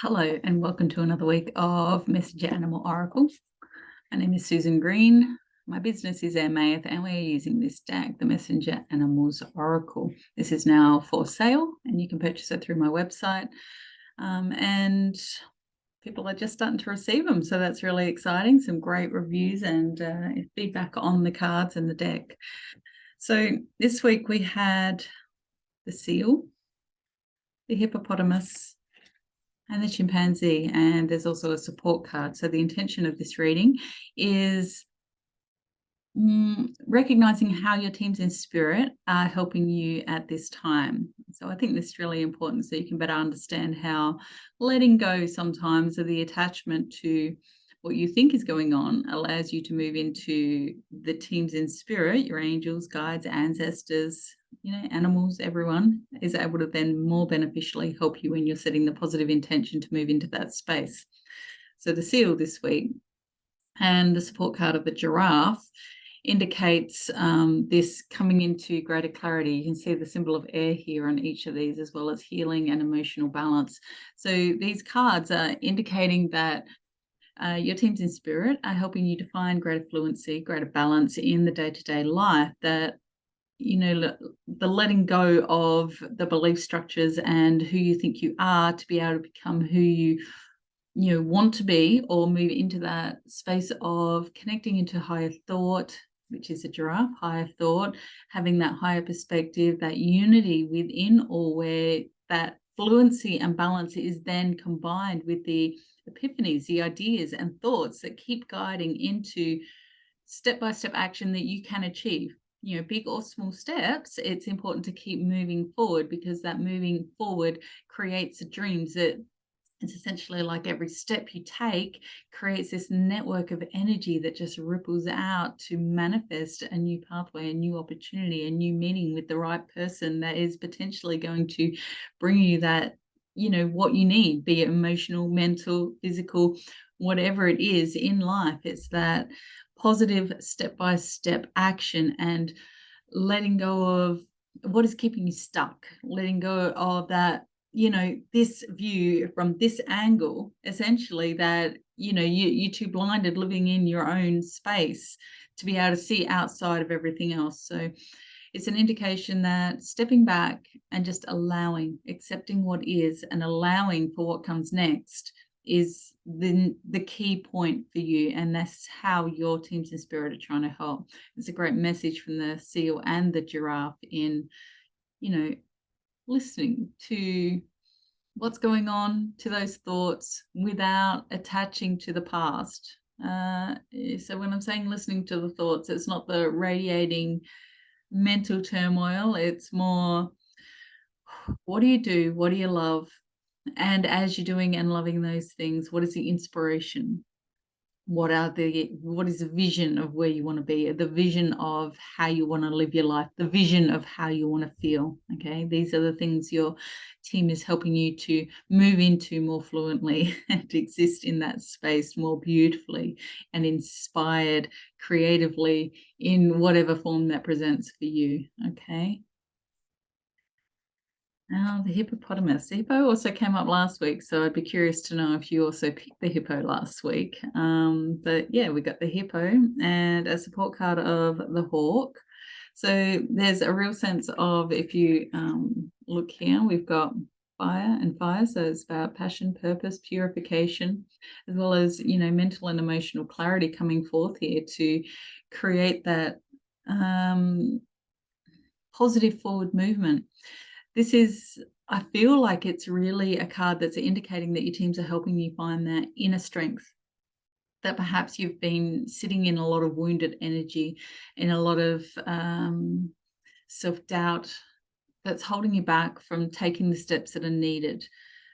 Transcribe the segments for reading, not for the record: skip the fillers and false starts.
Hello and welcome to another week of Messenger Animal Oracle. My name is Susan Green. My business is healwithairmeith and we're using this deck, the Messenger Animals Oracle. This is now for sale and you can purchase it through my website. And people are just starting to receive them, so that's really exciting. Some great reviews and feedback on the cards and the deck. So this week we had the seal, the hippopotamus, and the chimpanzee, and there's also a support card. So the intention of this reading is recognizing how your teams in spirit are helping you at this time. So I think this is really important so you can better understand how letting go sometimes of the attachment to what you think is going on allows you to move into the teams in spirit, your angels, guides, ancestors, animals, everyone is able to then more beneficially help you when you're setting the positive intention to move into that space. So the seal this week and the support card of the giraffe indicates this coming into greater clarity. You can see the symbol of air here on each of these, as well as healing and emotional balance. So these cards are indicating that your teams in spirit are helping you to find greater fluency, greater balance in the day-to-day life, that the letting go of the belief structures and who you think you are to be able to become who you want to be, or move into that space of connecting into higher thought, which is a giraffe, higher thought, having that higher perspective, that unity within all, where that fluency and balance is then combined with the epiphanies, the ideas and thoughts that keep guiding into step-by-step action that you can achieve. Big or small steps, it's important to keep moving forward, because that moving forward creates the dreams. That it's essentially like every step you take creates this network of energy that just ripples out to manifest a new pathway, a new opportunity, a new meeting with the right person that is potentially going to bring you that, what you need, be it emotional, mental, physical, whatever it is in life. It's that positive step-by-step action and letting go of what is keeping you stuck, letting go of that, this view from this angle, essentially, that, you're too blinded living in your own space to be able to see outside of everything else. So it's an indication that stepping back and just allowing, accepting what is and allowing for what comes next is the key point for you, and that's how your teams in spirit are trying to help. It's a great message from the seal and the giraffe in, listening to what's going on, to those thoughts, without attaching to the past. So when I'm saying listening to the thoughts, it's not the radiating mental turmoil. It's more, what do you do? What do you love? And as you're doing and loving those things, what is the inspiration? What is the vision of where you want to be, the vision of how you want to live your life, the vision of how you want to feel? Okay, these are the things your team is helping you to move into more fluently and exist in that space more beautifully and inspired creatively in whatever form that presents for you. Okay. Now, the hippopotamus. The hippo also came up last week, so I'd be curious to know if you also picked the hippo last week. But yeah, we got the hippo and a support card of the hawk. So there's a real sense of, if you look here, we've got fire and fire. So it's about passion, purpose, purification, as well as, mental and emotional clarity coming forth here to create that positive forward movement. This is, I feel like it's really a card that's indicating that your teams are helping you find that inner strength, that perhaps you've been sitting in a lot of wounded energy, in a lot of self-doubt that's holding you back from taking the steps that are needed.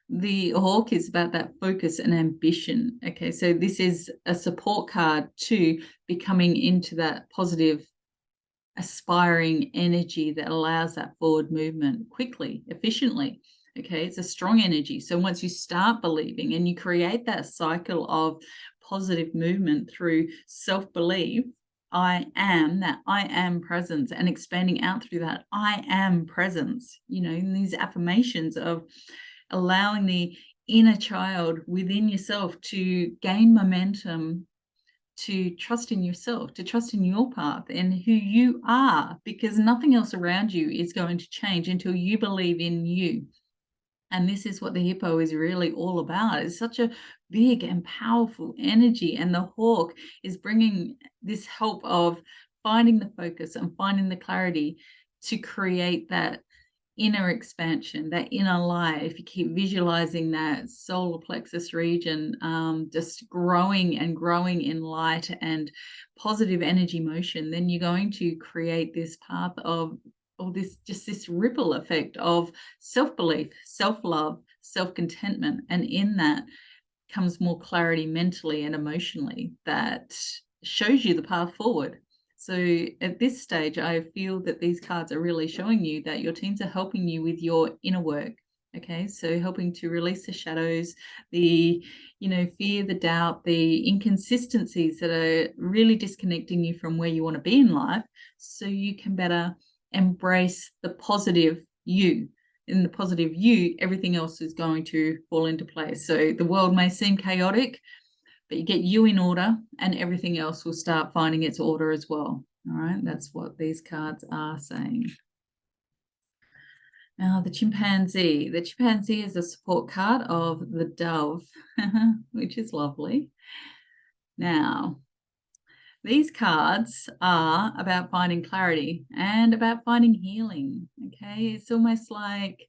The hawk is about that focus and ambition. Okay, so this is a support card to becoming into that positive, aspiring energy that allows that forward movement quickly, efficiently. Okay, it's a strong energy. So once you start believing and you create that cycle of positive movement through self-belief, I am presence, and expanding out through that I am presence, in these affirmations of allowing the inner child within yourself to gain momentum, to trust in yourself, to trust in your path and who you are, because nothing else around you is going to change until you believe in you. And this is what the hippo is really all about. It's such a big and powerful energy. And the hawk is bringing this help of finding the focus and finding the clarity to create that inner expansion, that inner light. If you keep visualizing that solar plexus region just growing and growing in light and positive energy motion, then you're going to create this path of this ripple effect of self-belief, self-love, self-contentment. And in that comes more clarity mentally and emotionally that shows you the path forward. So at this stage, I feel that these cards are really showing you that your teams are helping you with your inner work. Okay, so helping to release the shadows, the, fear, the doubt, the inconsistencies that are really disconnecting you from where you want to be in life, so you can better embrace the positive you. In the positive you, everything else is going to fall into place. So the world may seem chaotic, but you get you in order and everything else will start finding its order as well. All right, that's what these cards are saying. Now, the chimpanzee. The chimpanzee is a support card of the dove, which is lovely. Now, these cards are about finding clarity and about finding healing. Okay, it's almost like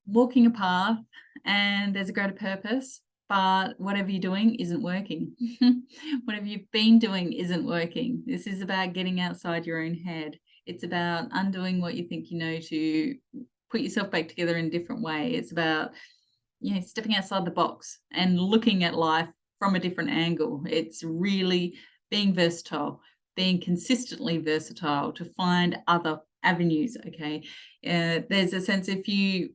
walking a path and there's a greater purpose, but whatever you're doing isn't working. Whatever you've been doing isn't working. This is about getting outside your own head. It's about undoing what you think you know to put yourself back together in a different way. It's about, stepping outside the box and looking at life from a different angle. It's really being versatile, being consistently versatile to find other avenues. Okay. There's a sense, if you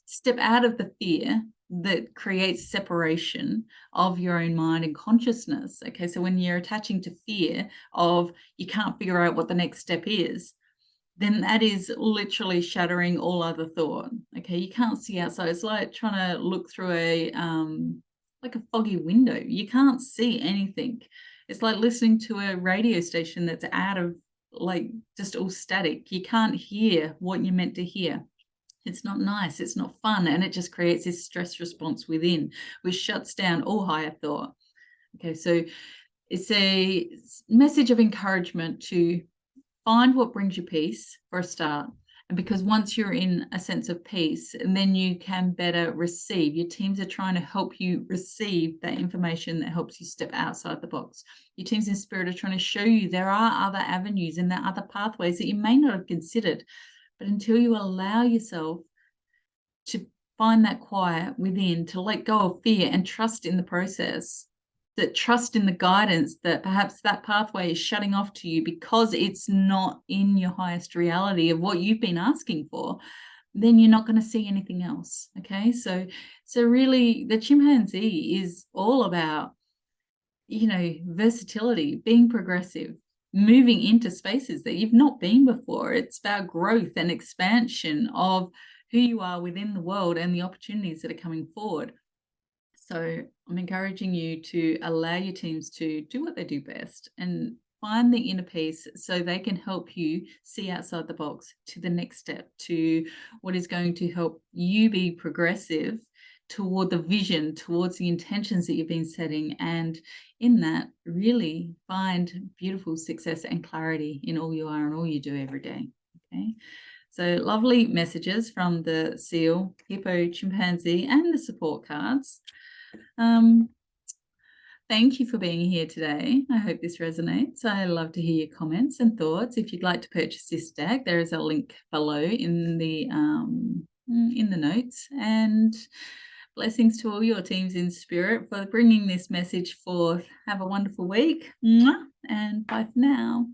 step out of the fear that creates separation of your own mind and consciousness. Okay, so when you're attaching to fear of you can't figure out what the next step is, then that is literally shattering all other thought. Okay, you can't see outside. It's like trying to look through a foggy window. You can't see anything. It's like listening to a radio station that's out of, just all static. You can't hear what you're meant to hear. It's not nice, it's not fun, and it just creates this stress response within, which shuts down all higher thought. Okay, so it's a message of encouragement to find what brings you peace for a start. And because once you're in a sense of peace, and then you can better receive. Your teams are trying to help you receive that information that helps you step outside the box. Your teams in spirit are trying to show you there are other avenues and there are other pathways that you may not have considered. But until you allow yourself to find that quiet within, to let go of fear and trust in the process, that trust in the guidance that perhaps that pathway is shutting off to you because it's not in your highest reality of what you've been asking for, then you're not going to see anything else. Okay, so really the chimpanzee is all about, versatility, being progressive, moving into spaces that you've not been before. It's about growth and expansion of who you are within the world and the opportunities that are coming forward. So I'm encouraging you to allow your teams to do what they do best and find the inner peace so they can help you see outside the box to the next step, to what is going to help you be progressive toward the vision, towards the intentions that you've been setting, and in that really find beautiful success and clarity in all you are and all you do every day. Okay, so lovely messages from the seal, hippo, chimpanzee, and the support cards. Thank you for being here today. I hope this resonates. I love to hear your comments and thoughts. If you'd like to purchase this deck, there is a link below in the notes. And blessings to all your teams in spirit for bringing this message forth. Have a wonderful week. And bye for now.